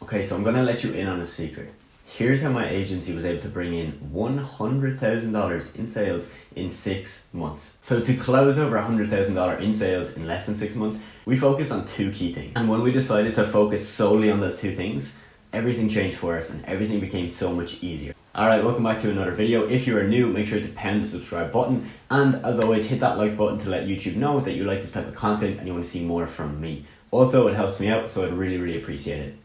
Okay, so I'm gonna let you in on a secret. Here's how my agency was able to bring in $100,000 in sales in 6 months. So to close over $100,000 in sales in less than 6 months, we focused on two key things. And when we decided to focus solely on those two things, everything changed for us and everything became so much easier. Alright, welcome back to another video. If you are new, make sure to pound the subscribe button. And as always, hit that like button to let YouTube know that you like this type of content and you want to see more from me. Also, it helps me out, so I'd really appreciate it.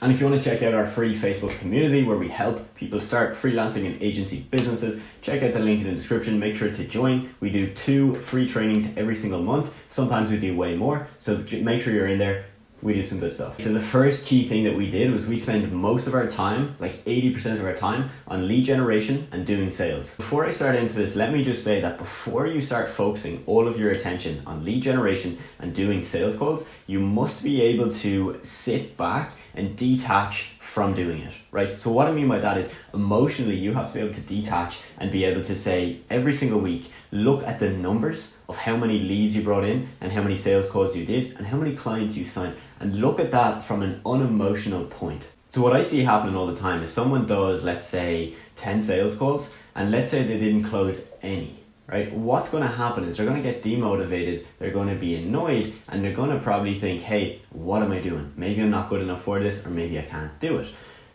And if you want to check out our free Facebook community where we help people start freelancing and agency businesses, check out the link in the description. Make sure to join. We do 2 free trainings every single month. Sometimes we do way more, so make sure you're in there. We do some good stuff. So the first key thing that we did was we spend most of our time, like 80% of our time, on lead generation and doing sales. Before I start into this, let me just say that before you start focusing all of your attention on lead generation and doing sales calls, you must be able to sit back and detach from doing it, right? So what I mean by that is emotionally, you have to be able to detach and be able to say every single week, look at the numbers of how many leads you brought in and how many sales calls you did and how many clients you signed, and look at that from an unemotional point. So what I see happening all the time is someone does, let's say, 10 sales calls, and let's say they didn't close any, right? What's going to happen is they're going to get demotivated, they're going to be annoyed, and they're going to probably think, hey, what am I doing? Maybe I'm not good enough for this, or maybe I can't do it.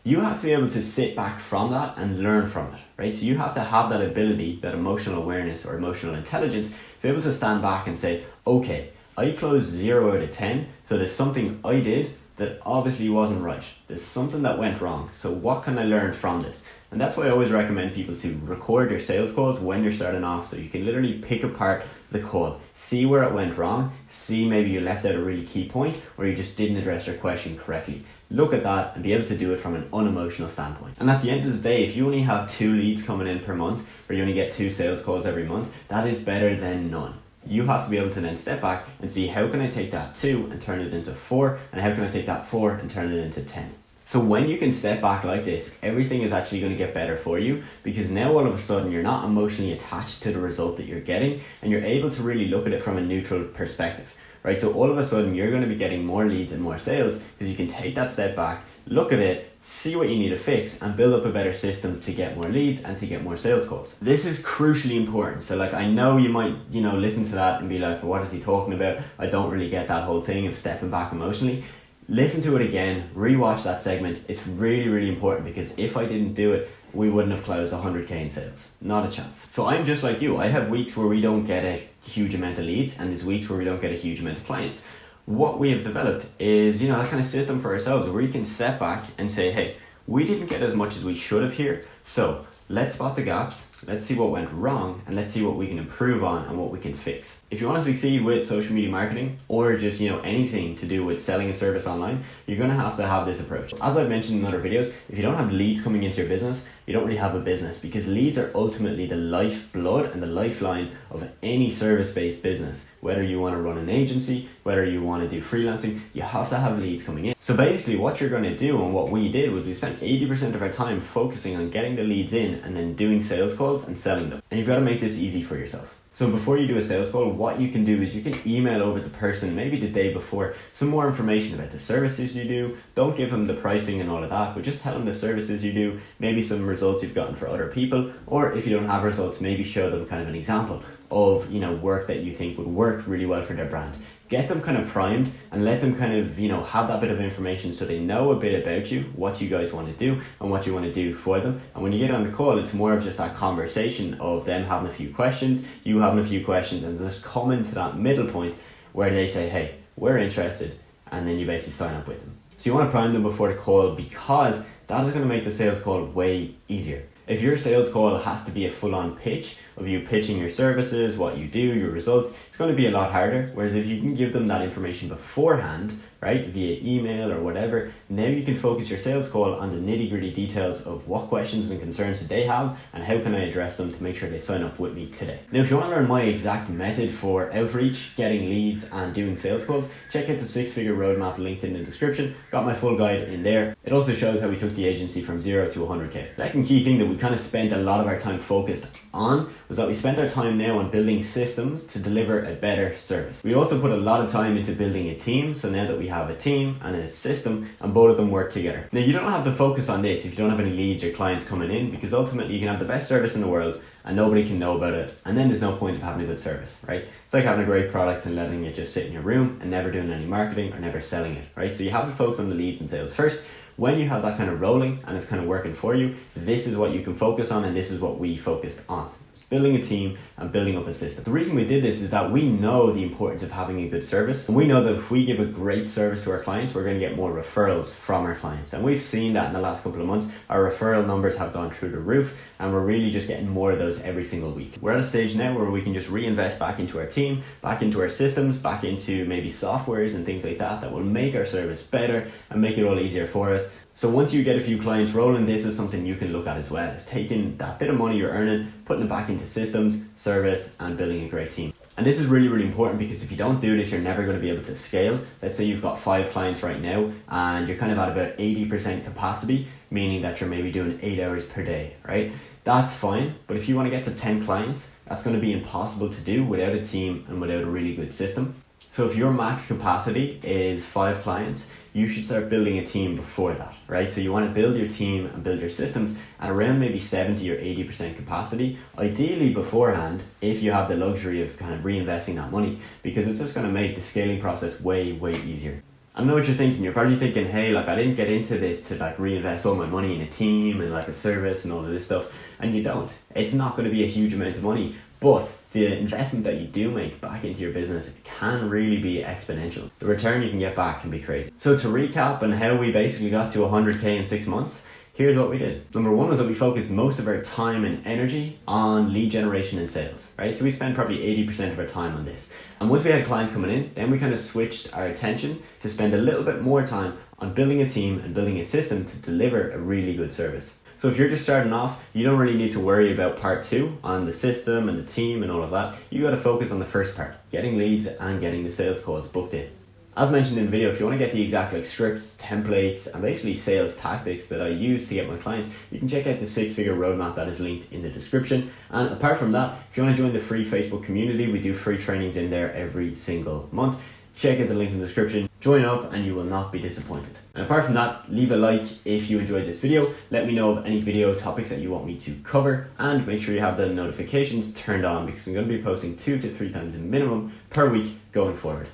You have to be able to sit back from that and learn from it, right? So you have to have that ability, that emotional awareness or emotional intelligence, to be able to stand back and say, okay, I closed 0 out of 10, so there's something I did that obviously wasn't right. There's something that went wrong. So what can I learn from this? And that's why I always recommend people to record your sales calls when you're starting off, so you can literally pick apart the call, see where it went wrong, see maybe you left out a really key point or you just didn't address your question correctly. Look at that and be able to do it from an unemotional standpoint. And at the end of the day, if you only have 2 leads coming in per month, or you only get 2 sales calls every month, that is better than none. You have to be able to then step back and see, how can I take that 2 and turn it into 4, and how can I take that 4 and turn it into 10. So when you can step back like this, everything is actually going to get better for you, because now all of a sudden you're not emotionally attached to the result that you're getting, and you're able to really look at it from a neutral perspective, right? So all of a sudden you're going to be getting more leads and more sales because you can take that step back, look at it, see what you need to fix, and build up a better system to get more leads and to get more sales calls. This is crucially important. So like, I know you might, listen to that and be like, what is he talking about? I don't really get that whole thing of stepping back emotionally. Listen to it again, rewatch that segment. It's really important, because if I didn't do it, we wouldn't have closed 100k in sales. Not a chance. So I'm just like you. I have weeks where we don't get a huge amount of leads, and there's weeks where we don't get a huge amount of clients. What we have developed is, that kind of system for ourselves where we can step back and say, hey, we didn't get as much as we should have here. So let's spot the gaps. Let's see what went wrong, and let's see what we can improve on and what we can fix. If you want to succeed with social media marketing, or just, anything to do with selling a service online, you're going to have this approach. As I've mentioned in other videos, if you don't have leads coming into your business, you don't really have a business, because leads are ultimately the lifeblood and the lifeline of any service-based business. Whether you want to run an agency, whether you want to do freelancing, you have to have leads coming in. So basically what you're going to do, and what we did, was we spent 80% of our time focusing on getting the leads in and then doing sales calls and selling them. And you've got to make this easy for yourself. So before you do a sales call, what you can do is you can email over the person maybe the day before some more information about the services you do. Don't give them the pricing and all of that, but just tell them the services you do, maybe some results you've gotten for other people, or if you don't have results, maybe show them kind of an example of work that you think would work really well for their brand. Get them kind of primed and let them kind of, have that bit of information so they know a bit about you, what you guys want to do and what you want to do for them. And when you get on the call, it's more of just that conversation of them having a few questions, you having a few questions, and just coming to that middle point where they say, hey, we're interested, and then you basically sign up with them. So you want to prime them before the call, because that is going to make the sales call way easier. If your sales call has to be a full-on pitch of you pitching your services, what you do, your results, it's going to be a lot harder. Whereas if you can give them that information beforehand, right, via email or whatever, now you can focus your sales call on the nitty-gritty details of what questions and concerns do they have and how can I address them to make sure they sign up with me today. Now, if you want to learn my exact method for outreach, getting leads and doing sales calls, check out the 6-figure roadmap linked in the description. Got my full guide in there. It also shows how we took the agency from 0 to 100k. Second key thing that we kind of spent a lot of our time focused on was that we spent our time now on building systems to deliver a better service. We also put a lot of time into building a team, so now that we have a team and a system, and both of them work together. Now, you don't have to focus on this if you don't have any leads or clients coming in, because ultimately you can have the best service in the world and nobody can know about it, and then there's no point of having a good service, right? It's like having a great product and letting it just sit in your room and never doing any marketing or never selling it, right? So you have to focus on the leads and sales first. When you have that kind of rolling and it's kind of working for you, this is what you can focus on, and this is what we focused on. Building a team and building up a system. The reason we did this is that we know the importance of having a good service, and we know that if we give a great service to our clients, we're going to get more referrals from our clients, and we've seen that in the last couple of months. Our referral numbers have gone through the roof, and we're really just getting more of those every single week. We're at a stage now where we can just reinvest back into our team, back into our systems, back into maybe softwares and things like that will make our service better and make it all easier for us. So once you get a few clients rolling, this is something you can look at as well. It's taking that bit of money you're earning, putting it back into systems, service, and building a great team. And this is really, really important, because if you don't do this, you're never going to be able to scale. Let's say you've got 5 clients right now and you're kind of at about 80% capacity, meaning that you're maybe doing 8 hours per day, right? That's fine, but if you want to get to 10 clients, that's going to be impossible to do without a team and without a really good system. So if your max capacity is 5 clients, you should start building a team before that, right? So you want to build your team and build your systems at around maybe 70 or 80% capacity, ideally beforehand, if you have the luxury of kind of reinvesting that money, because it's just going to make the scaling process way, way easier. I know what you're thinking. You're probably thinking, hey, like, I didn't get into this to like reinvest all my money in a team and like a service and all of this stuff. And you don't. It's not going to be a huge amount of money, but the investment that you do make back into your business can really be exponential. The return you can get back can be crazy. So to recap on how we basically got to 100K in 6 months, here's what we did. Number 1 was that we focused most of our time and energy on lead generation and sales, right? So we spent probably 80% of our time on this. And once we had clients coming in, then we kind of switched our attention to spend a little bit more time on building a team and building a system to deliver a really good service. So if you're just starting off, you don't really need to worry about part 2 on the system and the team and all of that. You got to focus on the first part, getting leads and getting the sales calls booked in. As mentioned in the video, if you want to get the exact like scripts, templates, and basically sales tactics that I use to get my clients, you can check out the 6-figure roadmap that is linked in the description. And apart from that, if you want to join the free Facebook community, we do free trainings in there every single month. Check out the link in the description, join up, and you will not be disappointed. And apart from that, leave a like if you enjoyed this video. Let me know of any video topics that you want me to cover, and make sure you have the notifications turned on, because I'm going to be posting 2 to 3 times minimum per week going forward.